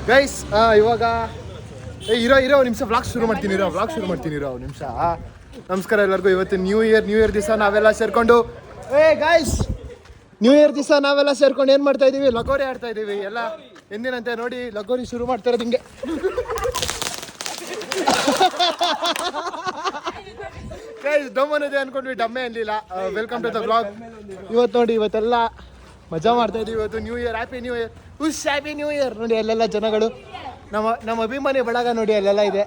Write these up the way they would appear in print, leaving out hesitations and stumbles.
Guys ಇವಾಗ ಇರೋ ನಿಮಿಷ ವ್ಲಾಗ್ ಶುರು ಮಾಡ್ತೀನಿ ನಿಮಿಷ. ನಮಸ್ಕಾರ ಎಲ್ಲರಿಗೂ. ಇವತ್ತು ನ್ಯೂ ಇಯರ್ ದಿವಸ ನಾವೆಲ್ಲ ಸೇರ್ಕೊಂಡು ಗೈಸ್ ನ್ಯೂ ಇಯರ್ ದಿವಸ ನಾವೆಲ್ಲ ಸೇರ್ಕೊಂಡು ಏನು ಮಾಡ್ತಾ ಇದೀವಿ, ಲಗೋರಿ ಆಡ್ತಾ ಇದೀವಿ ಎಲ್ಲ ಎಂದಿನಂತೆ. ನೋಡಿ ಲಗೋರಿ ಶುರು ಮಾಡ್ತಾ ಇರೋದು ಹಿಂಗೆ. ಗೈಸ್ ದಮ್ಮನಿದೆ ಅನ್ಕೊಂಡ್ವಿ, ಡಮ್ಮೆ ಅನ್ಲಿಲ್ಲ. Welcome to the vlog. ಇವತ್ತು ನೋಡಿ ಇವತ್ತೆಲ್ಲ ಮಜಾ ಮಾಡ್ತಾ ಇದೀವಿ. ಇವತ್ತು new year, happy new year, happy new year. ನೋಡಿ ಅಲ್ಲೆಲ್ಲ ಜನಗಳು, ನಮ್ಮ ಅಭಿಮಾನಿ ಬಳಗ ನೋಡಿ ಅಲ್ಲೆಲ್ಲ ಇದೆ.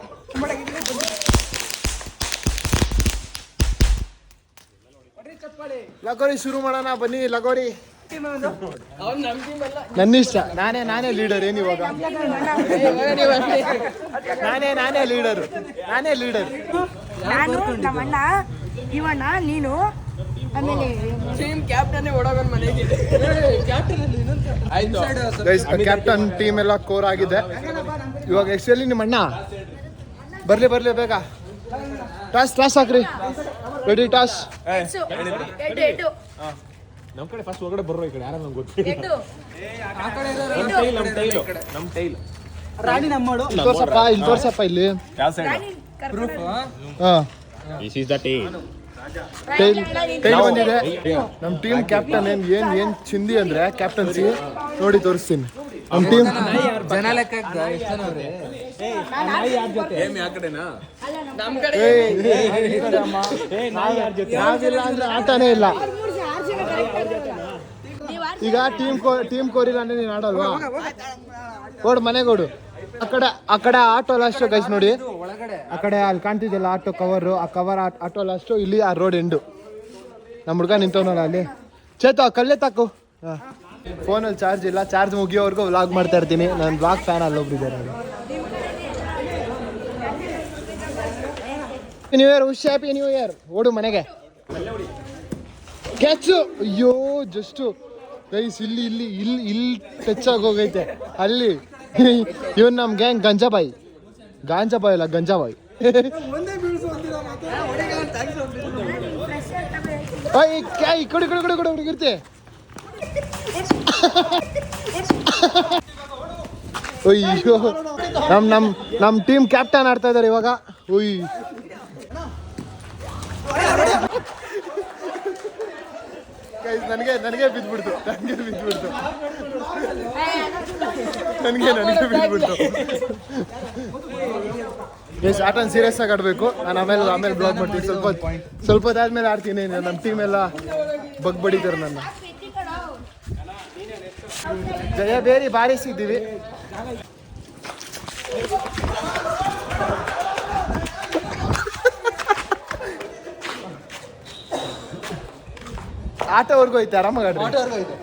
ಲಗೋರಿ ಶುರು ಮಾಡೋಣ ಬನ್ನಿ. ಲಗೋರಿ ನನ್ನ ಇಷ್ಟ, ನಾನೇ ಲೀಡರ್. ಏನು ಇವಾಗ ನಾನೇ ಲೀಡರ್. ನಾನು ನಮ್ಮಣ್ಣ ಇವಣ್ಣ ನೀನು ಆಮೇಲೆ ಟೀಮ್ ಕ್ಯಾಪ್ಟನ್ ಓಡೋಗನ್ ಮನೆಗೆ ಕ್ಯಾಪ್ಟನ್ ಟೀಮ್ ಎಲ್ಲ ಕೋರ್ ಆಗಿದೆ ಇವಾಗ. ಆಕ್ಚುಲಿ ನಿಮ್ಮ ಅಣ್ಣ ಬರ್ಲಿ ಬೇಗ. ಟಾಸ್ ಹಾಕ್ರಿ. Ready toss. ನಮ್ ಕಡೆ ಫಸ್ಟ್ ಒಳಗಡೆ ಬರ್ರೋ. ಈ ಕಡೆ ಯಾರು ನಮ್ಗೆ ಗೊತ್ತು. ನಮ್ ಟೈಲ್ ರಾಣಿ ನಮ್ಮೋಡು. ಇಲ್ಲಿ ತೋರ್ಸಪ್ಪ ಇಲ್ಲಿ. ಯಾವ side? This is the tile ಬಂದಿದೆ. ನಮ್ಮ ಟೀಮ್ ಕ್ಯಾಪ್ಟನ್ ಏನ್ ಚಿಂದಿ ಅಂದ್ರೆ ಕ್ಯಾಪ್ಟನ್ಸಿ ನೋಡಿ ತೋರಿಸ್ತೀನಿ. ನಮ್ಮ ಟೀಮ್ ಜನ ಲೆಕ್ಕ ಆಟನೇ ಇಲ್ಲ. ಈಗ ಟೀಮ್ ಕೋರಿಲ್ಲ ಅಂದ್ರೆ ನೀನು ಆಡಲ್ವಾ? ಓಡು ಮನೆಗೋಡು. ಆ ಕಡೆ ಆಟೋ ಲಾಸ್ಟ್ ಗೈಸ್ ನೋಡಿ. ಆ ಕಡೆ ಅಲ್ಲಿ ಕಾಣ್ತಿದ್ದಿಲ್ಲ ಆಟೋ ಕವರು. ಆ ಕವರ್ ಆಟೋ ಲಾಸ್ಟು. ಇಲ್ಲಿ ಆ ರೋಡ್ ಎಂಡು. ನಮ್ಮ ಹುಡುಗ ನಿಂತವನಲ್ಲ ಅಲ್ಲಿ. ಚೇತು ಕಲ್ಲೇ ತಾಕು. ಫೋನಲ್ಲಿ ಚಾರ್ಜ್ ಇಲ್ಲ. ಚಾರ್ಜ್ ಮುಗಿಯೋವರೆಗೂ ವ್ಲಾಗ್ ಮಾಡ್ತಾ ಇರ್ತೀನಿ. ನಾನು ವ್ಲಾಗ್ ಫ್ಯಾನ್ ಅಲ್ಲೊಬ್ರಿದ್ದಾರೆ. New year, happy new year. ಓಡು ಮನೆಗೆ. ಕ್ಯಾಚು. ಅಯ್ಯೋ ಜಸ್ಟು ಗೈಸ್ ಇಲ್ಲಿ ಟಚ್ ಆಗೋಗೈತೆ ಅಲ್ಲಿ. ಇವನ್ ನಮ್ಮ ಗ್ಯಾಂಗ್ ಗಾಂಜಾಬಾಯಿ ಅಲ್ಲ ಗಂಜಾಬಾಯಿ. ಈ ಕಡೆ ಹುಡುಗಿರ್ತೆ. ಅಯ್ಯೋ ನಮ್ಮ ಟೀಮ್ ಕ್ಯಾಪ್ಟನ್ ಆಡ್ತಾ ಇದಾರೆ ಇವಾಗ. ಉಯ್ ನನಗೆ ಬಿದ್ಬಿಡ್ತು. ಎಷ್ಟು ಆಟನ ಸೀರಿಯಸ್ ಆಗಿ ಆಡಬೇಕು. ನಾನು ಆಮೇಲೆ ಬ್ಲಾಗ್ ಮಾಡ್ತೀನಿ. ಸ್ವಲ್ಪ ಹೊತ್ತಾದ್ಮೇಲೆ ಆಡ್ತೀನಿ. ನಮ್ಮ ಟೀಮ್ ಎಲ್ಲ ಬಡಿತಾರೆ ನನ್ನ. ಜಯ ಬೇರೆ ಬಾರಿಸಿದ್ದೀವಿ. ಆಟೋವರೆಗೂ ಐತೆ. ಆರಾಮಾಗಿ ಆಡ್ರಿ. ಆಟೋವರೆಗೂ ಐತೆ.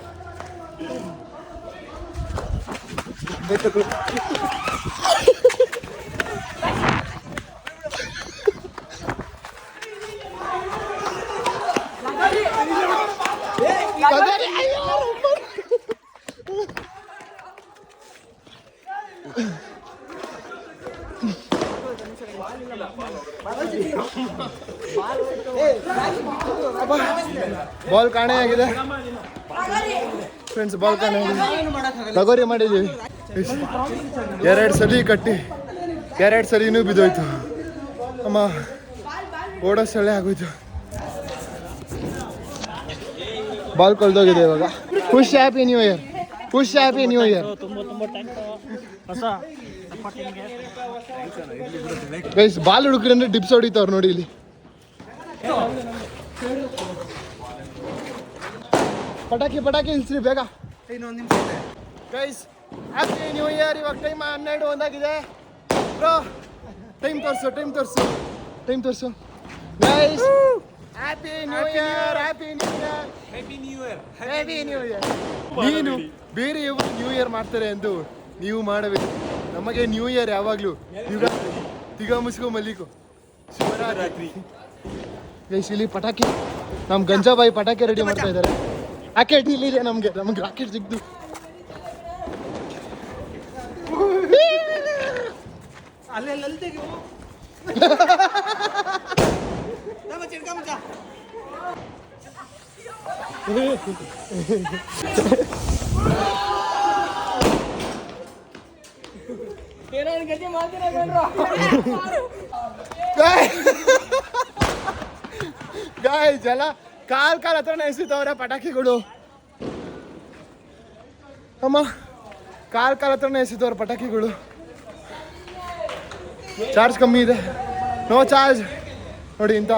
ಬಾಲ್ ಕಾಣೆ ಆಗಿದೆ ಫ್ರೆಂಡ್ಸ್. ಬಾಲ್ ಕಾಣೆ ಆಗಿದೆ. ಲಗೋರಿ ಮಾಡಿದ್ದೀವಿ. 2 ಸಲ ಕಟ್ಟಿ 2 ಸಲಿನೂ ಬಿದ್ದೋಯ್ತು. ಅಮ್ಮ ಓಡೋ ಸೊಳ್ಳೆ ಆಗೋಯ್ತು. ಬಾಲ್ ಕೊಲ್ದೋಗಿದೆ ಇವಾಗ. Happy new year. Happy new year. Guys ball ಹುಡುಕ್ರಿ ಅಂದ್ರೆ ಡಿಪ್ಸ್ ಹೊಡಿತಾವ್ರು ನೋಡಿ ಇಲ್ಲಿ. ಪಟಾಕಿ ಇಲ್ಸ್ರಿ ಬೇಗ. Guys happy new year. ಇವಾಗ ಟೈಮ್ 12 ಒಂದಾಗಿದೆ. ಬ್ರೋ ಟೈಮ್ ತೋರಿಸು. Guys happy new year. ನೀನು ಬೇರೆ ನ್ಯೂ ಇಯರ್ ಮಾಡ್ತಾರೆ ಎಂದು ನೀವು ಮಾಡಬೇಕು. ನಮಗೆ ನ್ಯೂ ಇಯರ್ ಯಾವಾಗಲೂ ತಿಗ ಮುಸ್ಕೋ ಮಲ್ಲಿಕೋ ಶಿವರಾತ್ರಿ. ಗೈಸ್ ಇಲ್ಲಿ ಪಟಾಕಿ ನಮ್ಮ ಗಂಜಾಬಾಯಿ ಪಟಾಕಿ ರೆಡಿ ಮಾಡ್ತಾ ಇದ್ದಾರೆ. ರಾಕೆಟ್ ಇಲ್ಲಿದೆ. ನಮ್ಗೆ ರಾಕೆಟ್ ಸಿಗ್ದು. ಏನೋ ಒಂದ್ ಗತಿ ಮಾತಿರೋ ಗಾಯ್ಸ್ ಎಲ್ಲ ಕಾಲ್ ಹತ್ರನೇ ಎಸಿತವ್ರೆ ಪಟಾಕಿಗಳು. ಅಮ್ಮ ಕಾಲ್ ಹತ್ರನೇ ಎಸಿತವ್ರೆ ಪಟಾಕಿಗಳು. ಚಾರ್ಜ್ ಕಮ್ಮಿ ಇದೆ, ನೋ ಚಾರ್ಜ್ ನೋಡಿ. ಇಂಥ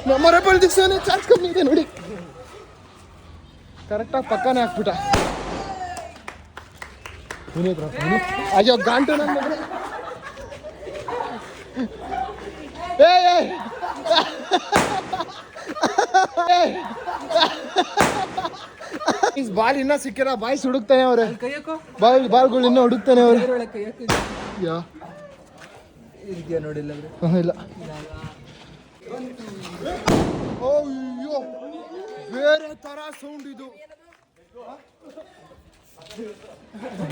ಮೆಮೊರೇಬಲ್ ದಿವಸನೇ ಚಾರ್ಜ್ ಕಮ್ಮಿ ಇದೆ ನೋಡಿ. ಕರೆಕ್ಟಾಗಿ ಪಕ್ಕನೇ ಹಾಕ್ಬಿಟ್ಟ. ಅಯ್ಯೋ ಗಾಂಟು ನನ್ನ ಬಾಲ್ ಇನ್ನ ಸಿಕ್ಕಿರ, ಬಾಯ್ಸ್ ಹುಡುಕ್ತಾನೆ ಅವ್ರೆ. ಬಾಲ್ಗಳು ಇನ್ನ ಹುಡುಕ್ತಾನೆ ಅವ್ರೆ. ನೋಡಿಲ್ಲ ಇಲ್ಲ. ಅಯ್ಯೋ ಬೇರೆ ತರ ಸೌಂಡ್ ಇದು,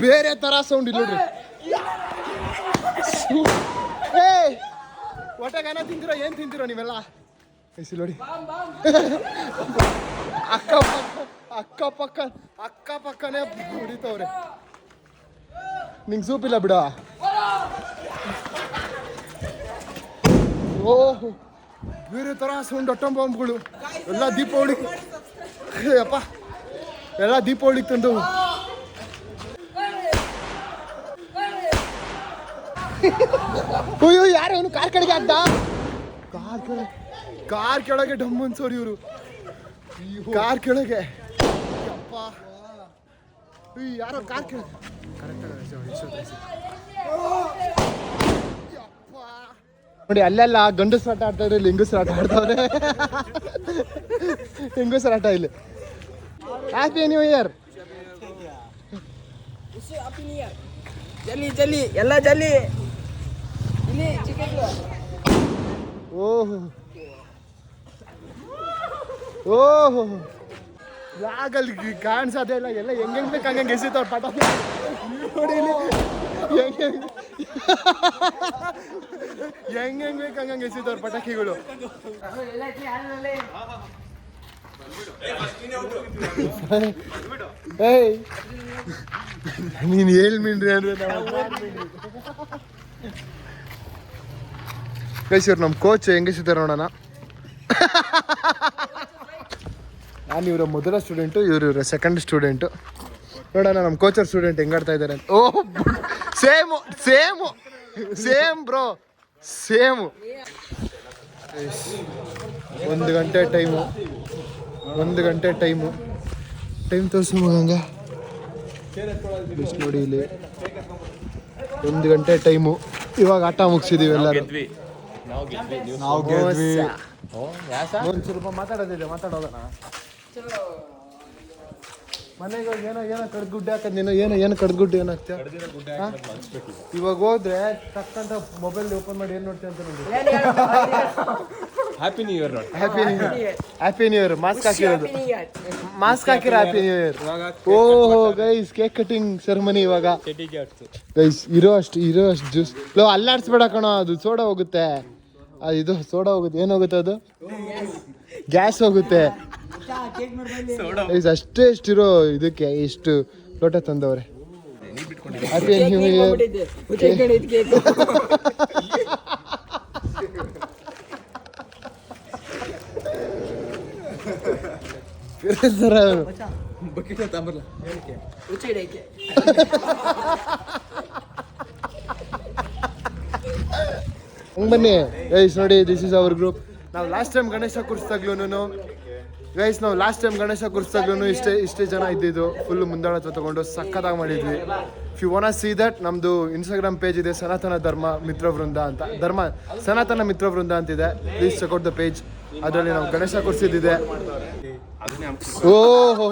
ಬೇರೆ ತರ ಸೌಂಡ್ ಇಲ್ಲ ನೋಡ್ರಿ. ಹೊಟ್ಟೆಗಾನ ತಿಂತಿರೋ, ಏನ್ ತಿಂತಿರೋ ನೀವೆಲ್ಲ? ಬಿಸಿ ನೋಡಿ. ಅಕ್ಕಪಕ್ಕನೇ ಹೊಡಿತವ್ರೆ. ನಿಂಗೆ ಸೂಪ್ ಇಲ್ಲ ಬಿಡ. ಓಹ್ ಬೇರೆ ತರ ಸೌಂಡ್ ಅಟೋಮ್ ಬಾಂಬ್ಗಳು ಎಲ್ಲ ದೀಪಾವಳಿ. ಅಪ್ಪ ಎಲ್ಲ ದೀಪಾವಳಿಗೆ ತಂದು. ಅಯ್ಯೋ ಯಾರು ಅವನು ಕಾರ್ ಕೆಳಗೆ ಹಾಕ್ದ? ಕಾರ್ ಕೆಳಗೆ ಡಮ್ ಅನ್ಸೋರು ಇವರು. ಕಾರ್ ಕೆಳಗೆ ಯಾರೋ ಕಾರ್ ಕೆಳಗೆ ನೋಡಿ. ಅಲ್ಲೆಲ್ಲ ಗಂಡಸ್ರ ಆಟ ಆಡ್ತಾ ಇದ್ರೆ, ಇಲ್ಲಿ ಹೆಂಗಸ್ರ ಆಟ ಆಡ್ತಾವ್ರೆ. ಹೆಂಗಸ್ರ ಆಟ ಇಲ್ಲಿ. Happy new year. ಜಲ್ಲಿ ಜಲ್ಲಿ ಎಲ್ಲ ಜಲ್ಲಿ. ಇಲ್ಲಿ ಚಿಕನ್. ಓಹೋ ಓಹೋ ರಾಗಲ್ಲಿ ಕಾಣಿಸೋದೇ ಇಲ್ಲ. ಎಲ್ಲ ಹೆಂಗೆ ಬೇಕು ಹಂಗೆ ಎಸಿತವ್ರು ಪಟಾಕಿ ನೋಡಿ. ಹೆಂಗೆ ಬೇಕು ಹಂಗೆ ಎಸಿತವ್ರು ಪಟಾಕಿಗಳು. ಏಯ್ ನೀನು ಹೇಳ್ಮಿನ್ರಿ ಅಂದ್ರೆ ಕೈಸಿವ್ರು ನಮ್ಮ ಕೋಚ್ ಹೆಂಗೆ ಎಸಿತಾರೆ ನೋಡೋಣ. ನಾನು ಇವರ ಮೊದಲ ಸ್ಟೂಡೆಂಟು, ಇವರ ಸೆಕೆಂಡ್ ಸ್ಟೂಡೆಂಟು. ನೋಡೋಣ ನಮ್ಮ ಕೋಚರ್ ಸ್ಟೂಡೆಂಟ್ ಹೆಂಗಾಡ್ತಾ ಇದ್ದಾರೆ ಅಂತ. Oh same same same bro, same. 1 ಗಂಟೆ ಟೈಮು, 1 ಗಂಟೆ ಟೈಮು. ಟೈಮ್ ತೋರಿಸು ಮಗಂಗ ನೋಡಿ ಇಲ್ಲಿ. 1 ಗಂಟೆ ಟೈಮು. ಇವಾಗ ಆಟ ಮುಗಿಸಿದೀವಿ ಎಲ್ಲರೂ. ನಾವು ಗೆದ್ವಿ. ಒಂದು ಸ್ವಲ್ಪ ಮಾತಾಡೋದಿದೆ, ಮಾತಾಡೋದಣ್ಣ. ಮನೆಗೆ ಹೋಗಿ ಏನೋ ಕಡ್ಗುಡ್ಡೆ ಹಾಕೋದು ನೀನು. ಏನು ಕಡ್ಗುಡ್ಡೆ ಏನಾಗ್ತೀಯ? ಇವಾಗ ಹೋದ್ರೆ ತಕ್ಕಂತ ಮೊಬೈಲ್ ಓಪನ್ ಮಾಡಿ ಏನು ನೋಡ್ತೀಯ ಅಂತ ನೋಡಿ. Happy new year. Happy new year. Mask ಹಾಕಿರೋದು, ಮಾಸ್ಕ್ ಹಾಕಿರೋ ಹ್ಯಾಪಿ ನ್ಯೂ ಇಯರ್. ಓಹೋ ಗೈಸ್, ಕೇಕ್ ಕಟಿಂಗ್ ಸೆರೆಮನಿ ಇವಾಗ. ಗೈಸ್ ಇರೋ ಅಷ್ಟು ಜ್ಯೂಸ್ ಅಲ್ಲಾಡ್ಸ್ಬೇಡ ಕಣೋ, ಅದು ಸೋಡಾ ಹೋಗುತ್ತೆ. ಅದು ಇದು ಸೋಡಾ ಹೋಗುತ್ತೆ. ಏನಾಗುತ್ತೆ ಅದು? ಗ್ಯಾಸ್ ಹೋಗುತ್ತೆ. ಅಷ್ಟೇ ಎಷ್ಟಿರೋ ಇದಕ್ಕೆ ಇಷ್ಟು ಲೋಟ ತಂದವ್ರೆ. Happy new year. ಬನ್ನಿ ಗೈಸ್ ನೋಡಿ, ದಿಸ್ ಇಸ್ ಅವರ್ ಗ್ರೂಪ್. ನಾವು ಲಾಸ್ಟ್ ಟೈಮ್ ಗಣೇಶ ಕೂರಿಸ್ದಾಗ್ಲೂ ಇಷ್ಟೇ ಜನ ಇದ್ದಿದ್ದು. ಫುಲ್ ಮುಂದಾಳತ್ವ ತಗೊಂಡು ಸಖತ್ತಾಗಿ ಮಾಡಿದ್ವಿ. If you want to see that, ನಮ್ಮದು ಇನ್ಸ್ಟಾಗ್ರಾಮ್ ಪೇಜ್ ಇದೆ, ಸನಾತನ ಮಿತ್ರ ವೃಂದ ಅಂತಿದೆ. Please check out the page. ಅದರಲ್ಲಿ ನಾವು ಗಣೇಶ ಕೂರಿಸಿದ್ದಿದೆ. ಓಹೋ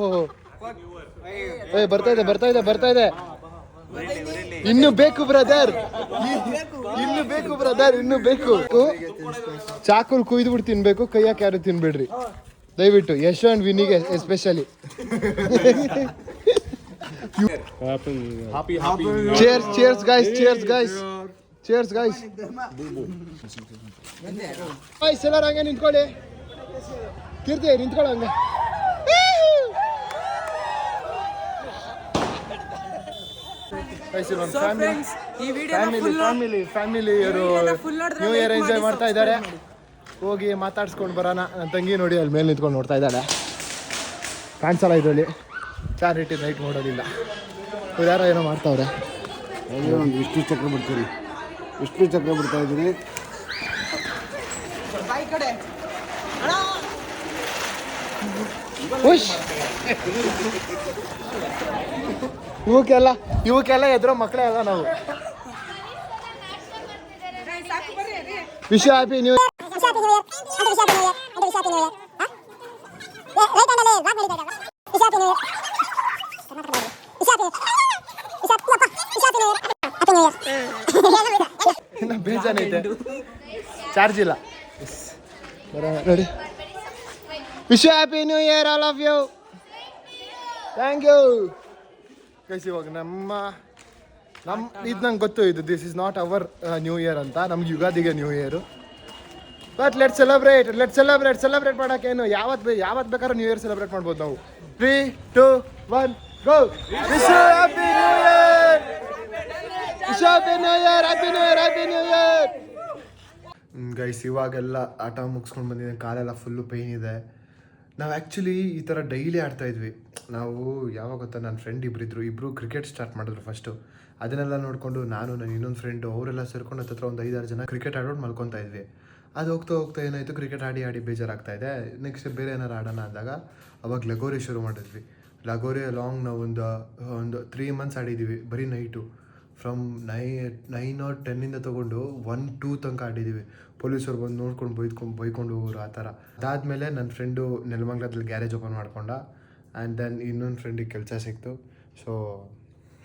ಬರ್ತಾ ಇದೆ. ಇನ್ನು ಬೇಕು ಬ್ರದರ್, ಇನ್ನು ಬೇಕು. ಚಾಕುಲ್ ಕುಯ್ದು ತಿನ್ಬೇಕು, ಕೈಯಾಕ ಯಾರು ತಿನ್ಬೇಡ್ರಿ ದಯವಿಟ್ಟು. ಯಶ್ ಅಂಡ್ ವಿನಿಗೆ ಎಸ್ಪೆಷಲಿ. cheers guys. ಎಲ್ಲರೂ ಹಂಗೆ ನಿಂತ್ಕೊಳ್ಳಿ. ಕೀರ್ತಿ ನಿಂತ್ಕೊಳ್ಳೋ ಹಂಗೆ. ಒಂದು So friends, ಈ ವಿಡಿಯೋನ ಫ್ಯಾಮಿಲಿ ಇವರು full ನೋಡಿದ್ರೆ ನ್ಯೂ ಇಯರ್ like ಎಂಜಾಯ್ ಮಾಡಿ, ಮಾಡ್ತಾ ಇದ್ದಾರೆ. ಹೋಗಿ ಮಾತಾಡ್ಸ್ಕೊಂಡು ಬರೋಣ. ನನ್ನ ತಂಗಿ ನೋಡಿ ಅಲ್ಲಿ ಮೇಲೆ ನಿಂತ್ಕೊಂಡು ನೋಡ್ತಾ ಇದ್ದಾಳೆ. ಕಾಣಿಸಲ್ಲ ಇದರಲ್ಲಿ, ಚಾರಿಟಿ ನೈಟ್ ನೋಡೋದಿಲ್ಲ. ಇವ್ರು ಯಾರೋ ಏನೋ ಮಾಡ್ತಾವ್ರೆ. ವಿಷ್ಣು ಚಕ್ರ ಬಿಡ್ತೀರಿ, ವಿಷ್ಣು ಚಕ್ರ ಬಿಡ್ತಾ ಇದ್ದೀನಿ. ಬಾಯಿ ಕಡೆ ಹುಷ್ ಇವಕ್ಕೆಲ್ಲ ಎದುರೋ ಮಕ್ಕಳೇ ಅಲ್ಲ ನಾವು. ಸಾಕು ಬರ್ರಿ ರೀ. ವಿಶ್ ಹ್ಯಾಪಿ ನ್ಯೂ ಇನ್ನು ಬೇಜಾನೈತೆ, ಚಾರ್ಜ್ ಇಲ್ಲ. ನೋಡಿ, wish happy new year all of you. Thank you guys. ಇವಾಗ ನಮ್ಮ ಇದು ನಂಗೆ ಗೊತ್ತು, ಇದು this is not our new year ಅಂತ. ನಮ್ಗೆ ಯುಗಾದಿಗೆ new year. But let celebrate ಮಾಡೋಕ್ಕೇನು, ಯಾವತ್ತು ಬೇಕಾದ್ರೂ ನ್ಯೂ ಇಯರ್ ಸೆಲೆಬ್ರೇಟ್ ಮಾಡ್ಬೋದು ನಾವು. 3, 2, 1 go. Wish happy new year, wish happy new year, happy new year. Guys ಇವಾಗೆಲ್ಲ ಆಟ ಮುಗಿಸ್ಕೊಂಡು ಬಂದಿದ್ದೀನಿ, ಕಾಲೆಲ್ಲ ಫುಲ್ಲು ಪೇಯ್ನ್ ಇದೆ. ನಾವು ಆ್ಯಕ್ಚುಲಿ ಈ ಥರ ಡೈಲಿ ಆಡ್ತಾಯಿದ್ವಿ. ನಾವು ಯಾವಾಗ ಗೊತ್ತಾ, ನನ್ನ ಫ್ರೆಂಡ್ ಇಬ್ಬರು ಕ್ರಿಕೆಟ್ ಸ್ಟಾರ್ಟ್ ಮಾಡಿದ್ರು ಫಸ್ಟು. ಅದನ್ನೆಲ್ಲ ನೋಡಿಕೊಂಡು ನಾನು ನನ್ನ ಇನ್ನೊಂದು ಫ್ರೆಂಡು ಅವರೆಲ್ಲ ಸೇರ್ಕೊಂಡು ಹತ್ರ ಒಂದು 5-6 ಜನ ಕ್ರಿಕೆಟ್ ಆಡೋದು ಮಲ್ಕೊತಾ ಇದ್ವಿ. ಅದು ಹೋಗ್ತಾ ಏನಾಯಿತು, ಕ್ರಿಕೆಟ್ ಆಡಿ ಬೇಜಾರಾಗ್ತಾಯಿದೆ. ನೆಕ್ಸ್ಟ್ ಬೇರೆ ಏನಾರು ಆಡೋಣ ಅಂದಾಗ ಅವಾಗ ಲಗೋರಿ ಶುರು ಮಾಡಿದ್ವಿ. ಲಗೋರಿ ಲಾಂಗ್ ನಾವು ಒಂದು 3 months ಆಡಿದ್ದೀವಿ, ಬರೀ ನೈಟು. ಫ್ರಮ್ 9 or 10 ತೊಗೊಂಡು 1-2 ತನಕ ಆಡಿದ್ದೀವಿ. ಪೊಲೀಸರು ಬಂದು ನೋಡ್ಕೊಂಡು ಬೈಕೊಂಡು ಹೋಗೋರು ಆ ಥರ. ಅದಾದಮೇಲೆ ನನ್ನ ಫ್ರೆಂಡು ನೆಲಮಂಗ್ಲದಲ್ಲಿ ಗ್ಯಾರೇಜ್ ಓಪನ್ ಮಾಡ್ಕೊಂಡ. ಆ್ಯಂಡ್ ದೆನ್ ಇನ್ನೊಂದು ಫ್ರೆಂಡಿಗೆ ಕೆಲಸ ಸಿಕ್ತು. ಸೊ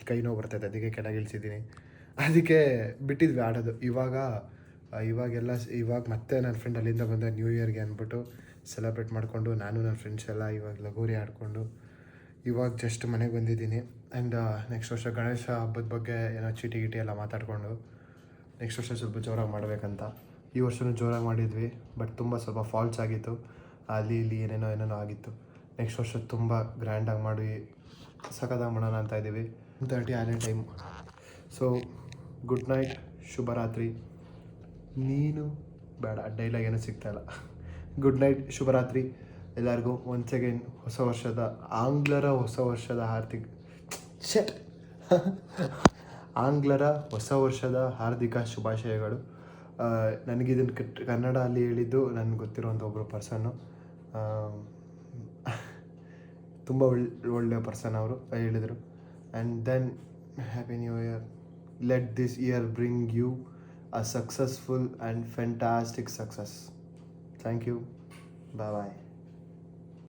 ಕೈ ನೋವು ಬರ್ತೈತೆ, ಅದಕ್ಕೆ ಕೆಳಗೆ ಇಳಿಸಿದ್ದೀನಿ. ಅದಕ್ಕೆ ಬಿಟ್ಟಿದ್ವಿ ಆಡೋದು. ಇವಾಗ ಮತ್ತೆ ನನ್ನ ಫ್ರೆಂಡ್ ಅಲ್ಲಿಂದ ಬಂದ ನ್ಯೂ ಇಯರ್ಗೆ ಅಂದ್ಬಿಟ್ಟು ಸೆಲೆಬ್ರೇಟ್ ಮಾಡಿಕೊಂಡು ನಾನು ನನ್ನ ಫ್ರೆಂಡ್ಸ್ ಎಲ್ಲ ಇವಾಗ ಲಗೋರಿ ಆಡಿಕೊಂಡು ಇವಾಗ ಜಸ್ಟ್ ಮನೆಗೆ ಬಂದಿದ್ದೀನಿ. ಆ್ಯಂಡ್ ನೆಕ್ಸ್ಟ್ ವರ್ಷ ಗಣೇಶ ಹಬ್ಬದ ಬಗ್ಗೆ ಏನೋ ಚೀಟಿ ಎಲ್ಲ ಮಾತಾಡಿಕೊಂಡು ನೆಕ್ಸ್ಟ್ ವರ್ಷ ಸ್ವಲ್ಪ ಜೋರಾಗಿ ಮಾಡಬೇಕಂತ. ಈ ವರ್ಷವೂ ಜೋರಾಗಿ ಮಾಡಿದ್ವಿ, ಬಟ್ ಸ್ವಲ್ಪ ಫಾಲ್ಟ್ಸ್ ಆಗಿತ್ತು. ಅಲ್ಲಿ ಇಲ್ಲಿ ಏನೇನೋ ಆಗಿತ್ತು. ನೆಕ್ಸ್ಟ್ ವರ್ಷ ತುಂಬ ಗ್ರ್ಯಾಂಡಾಗಿ ಮಾಡಿ ಸಖತ್ತಾಗಿ ಮಾಡೋಣ ಅಂತ ಇದ್ದೀವಿ. 30 ಆನೇ ಟೈಮ್. ಸೊ ಗುಡ್ ನೈಟ್, ಶುಭರಾತ್ರಿ. ನೀನು ಬೇಡ, ಡೈಲಾಗ್ ಏನೂ ಸಿಗ್ತಾಯಿಲ್ಲ. ಗುಡ್ ನೈಟ್, ಶುಭರಾತ್ರಿ ಎಲ್ಲರಿಗೂ. ಒನ್ಸ್ ಅಗೇನ್ ಆಂಗ್ಲರ ಹೊಸ ವರ್ಷದ ಹಾರ್ದಿಕ ಶುಭಾಶಯಗಳು. ನನಗಿದನ್ನು ಕನ್ನಡ ಅಲ್ಲಿ ಹೇಳಿದ್ದು ನನಗೆ ಗೊತ್ತಿರೋಂಥ ಒಬ್ಬರು ಪರ್ಸನ್ನು, ತುಂಬ ಒಳ್ಳೆಯ ಪರ್ಸನ್ ಅವರು ಹೇಳಿದರು. And then happy new year. Let this year bring you a successful and fantastic success. Thank you. Bye bye.